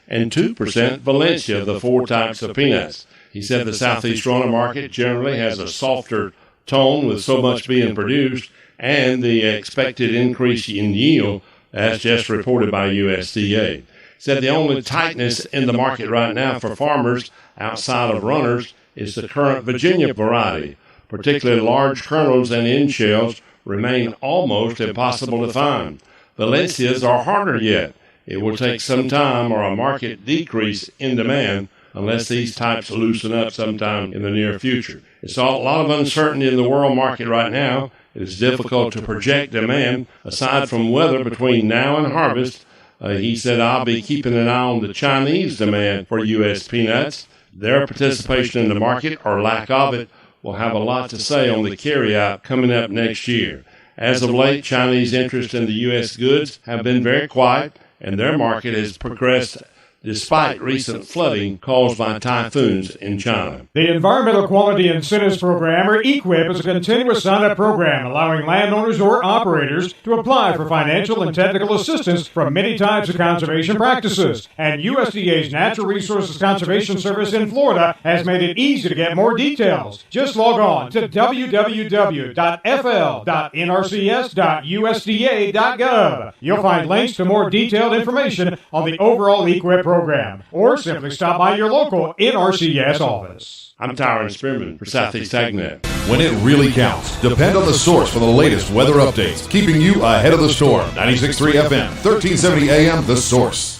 and 2% Valencia, the four types of peanuts. He said the Southeast runner market generally has a softer tone with so much being produced and the expected increase in yield as just reported by USDA. Said the only tightness in the market right now for farmers outside of runners is the current Virginia variety. Particularly large kernels and end shells remain almost impossible to find. Valencias are harder yet. It will take some time or a market decrease in demand unless these types loosen up sometime in the near future. It's a lot of uncertainty in the world market right now. It is difficult to project demand aside from weather between now and harvest. He said, I'll be keeping an eye on the Chinese demand for U.S. peanuts. Their participation in the market or lack of it will have a lot to say on the carryout coming up next year. As of late, Chinese interest in the U.S. goods have been very quiet, and their market has progressed despite recent flooding caused by typhoons in China. The Environmental Quality Incentives Program, or EQIP, is a continuous sign-up program allowing landowners or operators to apply for financial and technical assistance from many types of conservation practices. And USDA's Natural Resources Conservation Service in Florida has made it easy to get more details. Just log on to www.fl.nrcs.usda.gov. You'll find links to more detailed information on the overall EQIP program, or simply stop by your local NRCS office. I'm Tyron Spearman for Southeast AgNet. When it really counts, depend on the source for the latest weather updates, keeping you ahead of the storm. 96.3 FM, 1370 AM, The Source.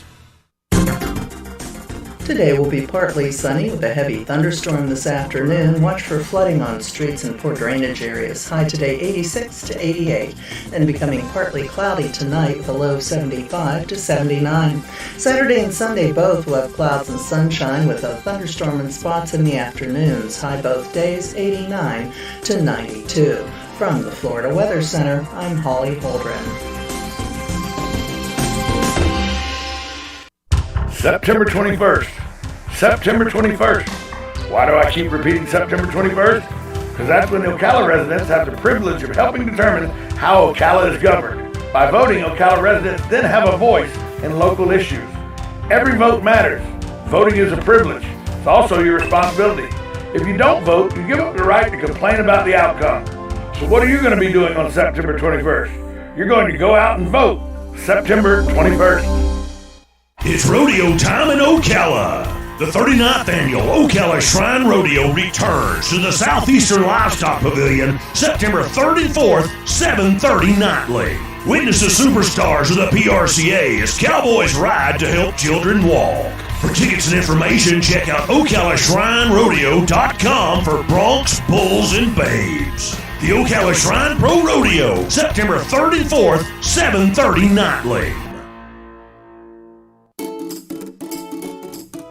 Today will be partly sunny with a heavy thunderstorm this afternoon. Watch for flooding on streets and poor drainage areas. High today 86 to 88, and becoming partly cloudy tonight with a low 75 to 79. Saturday and Sunday both will have clouds and sunshine with a thunderstorm in spots in the afternoons. High both days 89 to 92. From the Florida Weather Center, I'm Holly Holdren. September 21st. September 21st. Why do I keep repeating September 21st? Because that's when the Ocala residents have the privilege of helping determine how Ocala is governed. By voting, Ocala residents then have a voice in local issues. Every vote matters. Voting is a privilege. It's also your responsibility. If you don't vote, you give up the right to complain about the outcome. So what are you going to be doing on September 21st? You're going to go out and vote September 21st. It's rodeo time in Ocala. The 39th annual Ocala Shrine Rodeo returns to the Southeastern Livestock Pavilion September 3rd and 4th, 7:30 nightly. Witness the superstars of the PRCA as cowboys ride to help children walk. For tickets and information, check out OcalaShrineRodeo.com for broncs, bulls, and babes. The Ocala Shrine Pro Rodeo, September 3rd and 4th, 7:30 nightly.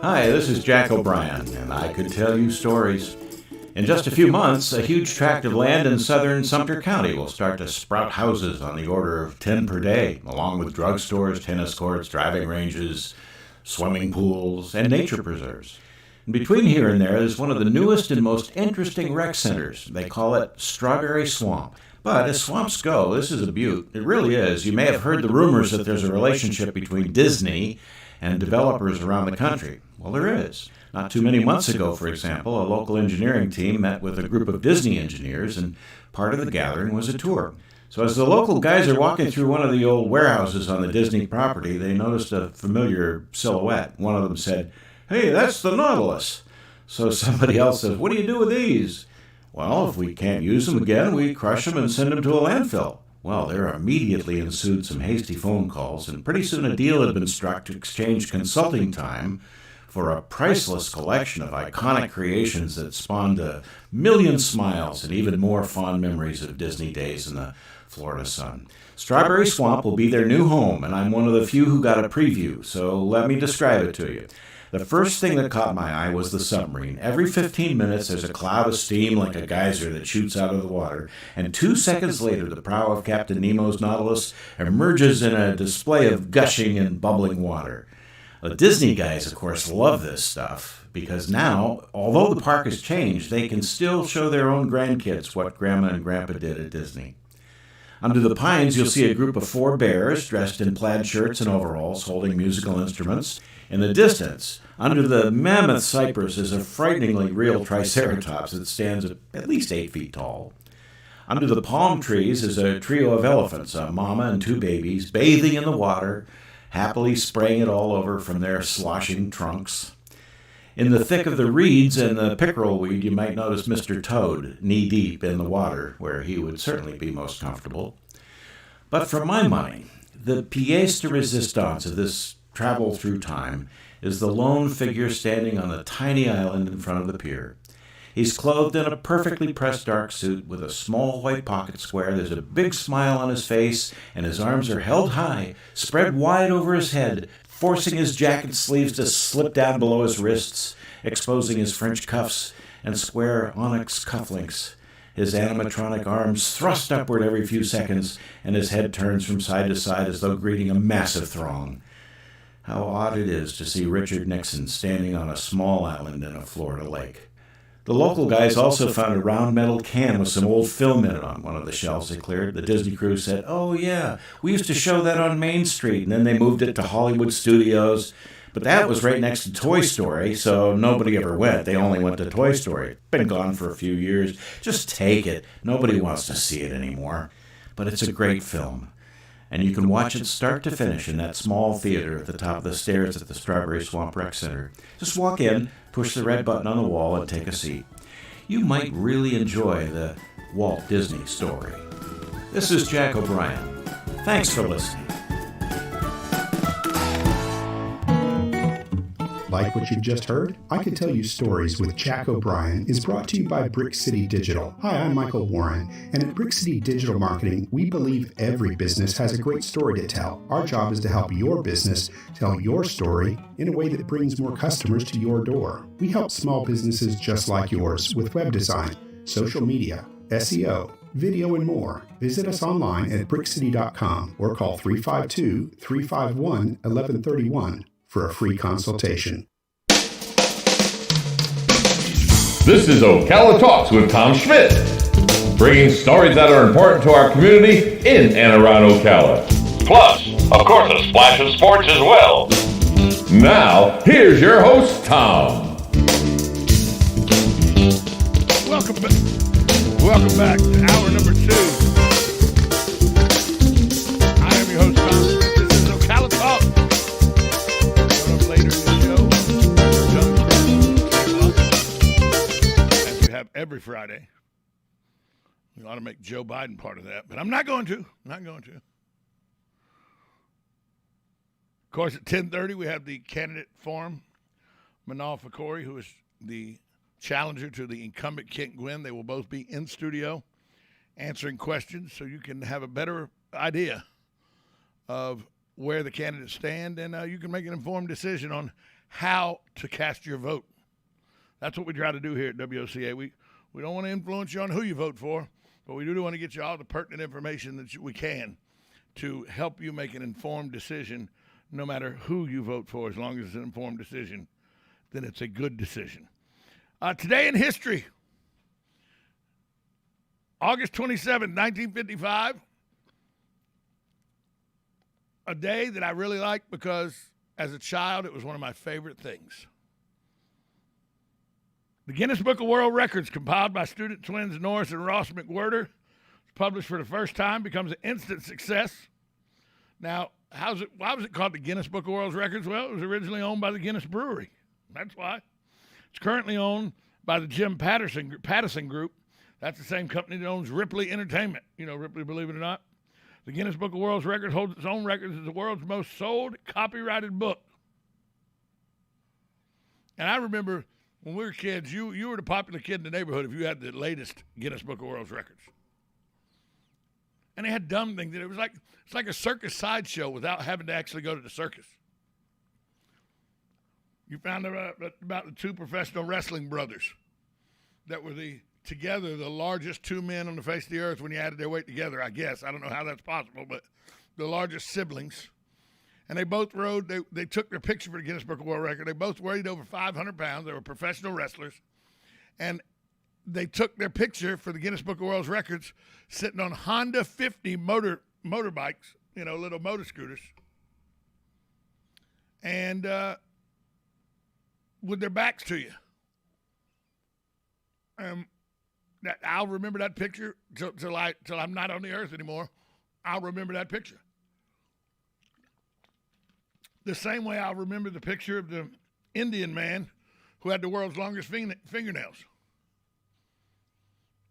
Hi, this is Jack O'Brien, and I could tell you stories. In just a few months, a huge tract of land in southern Sumter County will start to sprout houses on the order of 10 per day, along with drugstores, tennis courts, driving ranges, swimming pools, and nature preserves. And between here and there is one of the newest and most interesting rec centers. They call it Strawberry Swamp. But as swamps go, this is a beaut. It really is. You may have heard the rumors that there's a relationship between Disney and developers around the country. Well, there is. Not too many months ago, for example, a local engineering team met with a group of Disney engineers, and part of the gathering was a tour. So as the local guys are walking through one of the old warehouses on the Disney property, they noticed a familiar silhouette. One of them said, "Hey, that's the Nautilus." So somebody else says, "What do you do with these?" "Well, if we can't use them again, we crush them and send them to a landfill." Well, there immediately ensued some hasty phone calls, and pretty soon a deal had been struck to exchange consulting time for a priceless collection of iconic creations that spawned a million smiles and even more fond memories of Disney days in the Florida sun. Strawberry Swamp will be their new home, and I'm one of the few who got a preview, so let me describe it to you. The first thing that caught my eye was the submarine. Every 15 minutes, there's a cloud of steam like a geyser that shoots out of the water, and 2 seconds later, the prow of Captain Nemo's Nautilus emerges in a display of gushing and bubbling water. The Disney guys, of course, love this stuff, because now, although the park has changed, they can still show their own grandkids what Grandma and Grandpa did at Disney. Under the pines, you'll see a group of 4 bears dressed in plaid shirts and overalls holding musical instruments. In the distance, under the mammoth cypress, is a frighteningly real triceratops that stands at least 8 feet tall. Under the palm trees is a trio of elephants, a mama and 2 babies, bathing in the water, happily spraying it all over from their sloshing trunks. In the thick of the reeds and the pickerel weed, you might notice Mr. Toad, knee-deep in the water, where he would certainly be most comfortable. But for my money, the pièce de résistance of this travel through time is the lone figure standing on a tiny island in front of the pier. He's clothed in a perfectly pressed dark suit with a small white pocket square. There's a big smile on his face, and his arms are held high, spread wide over his head, forcing his jacket sleeves to slip down below his wrists, exposing his French cuffs and square onyx cufflinks. His animatronic arms thrust upward every few seconds, and his head turns from side to side as though greeting a massive throng. How odd it is to see Richard Nixon standing on a small island in a Florida lake. The local guys also found a round metal can with some old film in it on one of the shelves they cleared. The Disney crew said, "Oh yeah, we used to show that on Main Street," and then they moved it to Hollywood Studios. But that was right next to Toy Story, so nobody ever went. They only went to Toy Story. It's been gone for a few years. Just take it. Nobody wants to see it anymore. But it's a great film. And you can watch it start to finish in that small theater at the top of the stairs at the Strawberry Swamp Rec Center. Just walk in, push the red button on the wall, and take a seat. You might really enjoy the Walt Disney story. This is Jack O'Brien. Thanks for listening. Like what you've just heard? I Could Tell You Stories with Jack O'Brien is brought to you by Brick City Digital. Hi, I'm Michael Warren, and at Brick City Digital Marketing, we believe every business has a great story to tell. Our job is to help your business tell your story in a way that brings more customers to your door. We help small businesses just like yours with web design, social media, SEO, video, and more. Visit us online at brickcity.com or call 352-351-1131 for a free consultation. This is Ocala Talks with Tom Schmidt, bringing stories that are important to our community in and around Ocala. Plus, of course, a splash of sports as well. Now, here's your host, Tom. Welcome back to hour number 2. I am your host, Tom. This is Ocala Talks. Coming up later in the show, as we have every Friday. We ought to make Joe Biden part of that, but I'm not going to. Of course, at 10:30, we have the candidate forum. Manal Fakori, who is the challenger to the incumbent Kent Gwynn. They will both be in studio answering questions so you can have a better idea of where the candidates stand, and you can make an informed decision on how to cast your vote. That's what we try to do here at WOCA. We don't want to influence you on who you vote for, but we do want to get you all the pertinent information that we can to help you make an informed decision no matter who you vote for. As long as it's an informed decision, then it's a good decision. Today in history, August 27, 1955, a day that I really like because as a child it was one of my favorite things. The Guinness Book of World Records, compiled by student twins Norris and Ross McWhirter, published for the first time, becomes an instant success. Now, why was it called the Guinness Book of World Records? Well, it was originally owned by the Guinness Brewery. That's why. It's currently owned by the Jim Pattison Group. That's the same company that owns Ripley Entertainment. You know, Ripley, believe it or not. The Guinness Book of World Records holds its own records as the world's most sold copyrighted book. And I remember when we were kids, you were the popular kid in the neighborhood if you had the latest Guinness Book of World Records. And they had dumb things. It's like a circus sideshow without having to actually go to the circus. You found out about the 2 professional wrestling brothers that were together the largest 2 men on the face of the earth when you added their weight together, I guess. I don't know how that's possible, but the largest siblings. And they both they took their picture for the Guinness Book of World Record. They both weighed over 500 pounds. They were professional wrestlers. And they took their picture for the Guinness Book of World Records sitting on Honda 50 motorbikes, little motor scooters. And with their backs to you. I'll remember that picture till I'm not on the earth anymore. I'll remember that picture. The same way I'll remember the picture of the Indian man who had the world's longest fingernails.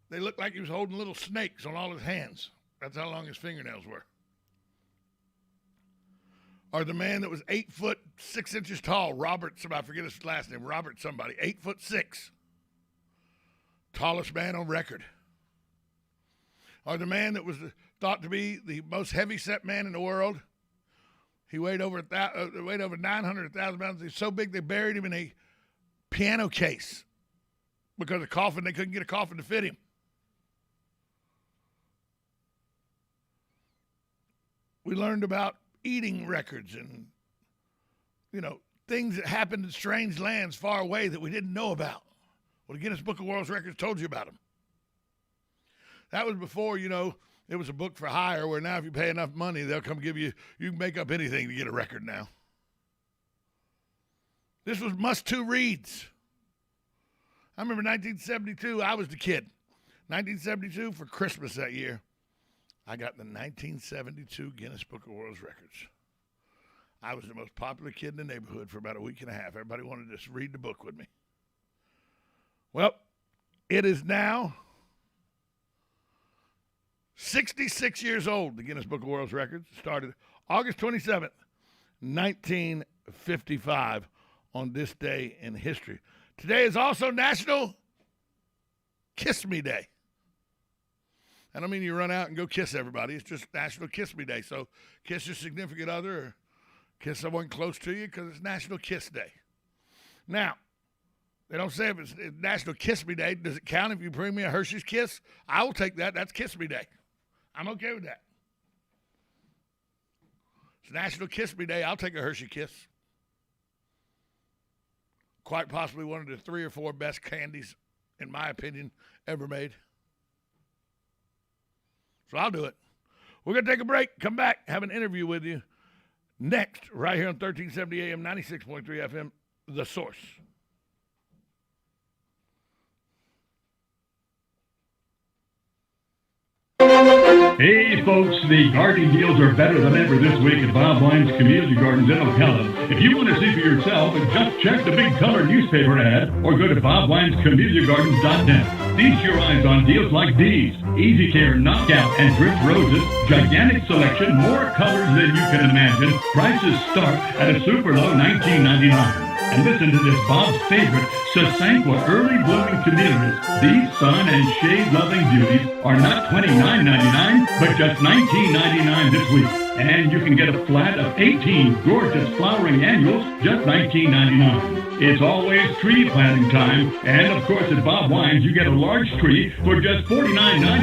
They looked like he was holding little snakes on all his hands. That's how long his fingernails were. Or the man that was 8 foot 6 inches tall, Robert, somebody, I forget his last name, Robert somebody, 8'6", tallest man on record. Or the man that was thought to be the most heavy-set man in the world. He weighed over 900, 1,000 pounds. He's so big they buried him in a piano case because of coffin. They couldn't get a coffin to fit him. We learned about eating records and, things that happened in strange lands far away that we didn't know about. Well, the Guinness Book of World Records told you about them. That was before, it was a book for hire, where now if you pay enough money, they'll come give you can make up anything to get a record now. This was must-to reads. I remember 1972, I was the kid. 1972, for Christmas that year, I got the 1972 Guinness Book of World Records. I was the most popular kid in the neighborhood for about a week and a half. Everybody wanted to just read the book with me. Well, it is now 66 years old, the Guinness Book of World Records. Started August 27th, 1955, on this day in history. Today is also National Kiss Me Day. I don't mean you run out and go kiss everybody. It's just National Kiss Me Day. So kiss your significant other or kiss someone close to you because it's National Kiss Day. Now, they don't say if it's National Kiss Me Day. Does it count if you bring me a Hershey's Kiss? I will take that. That's Kiss Me Day. I'm okay with that. It's National Kiss Me Day. I'll take a Hershey Kiss. Quite possibly one of the 3 or 4 best candies, in my opinion, ever made. So I'll do it. We're going to take a break, come back, have an interview with you next, right here on 1370 AM, 96.3 FM, The Source. Hey folks, the gardening deals are better than ever this week at Bob Wine's Camellia Gardens in Ocala. If you want to see for yourself, just check the big color newspaper ad or go to bobwinescamelliagardens.net. Feast your eyes on deals like these: Easy Care, Knockout, and Drift Roses. Gigantic selection, more colors than you can imagine. Prices start at a super low $19.99. And listen to this, Bob's favorite, Sasanqua Early Blooming Camellias. These sun and shade-loving beauties are not $29.99, but just $19.99 this week. And you can get a flat of 18 gorgeous flowering annuals, just $19.99. It's always tree planting time, and of course at Bob Wines you get a large tree for just $49.99.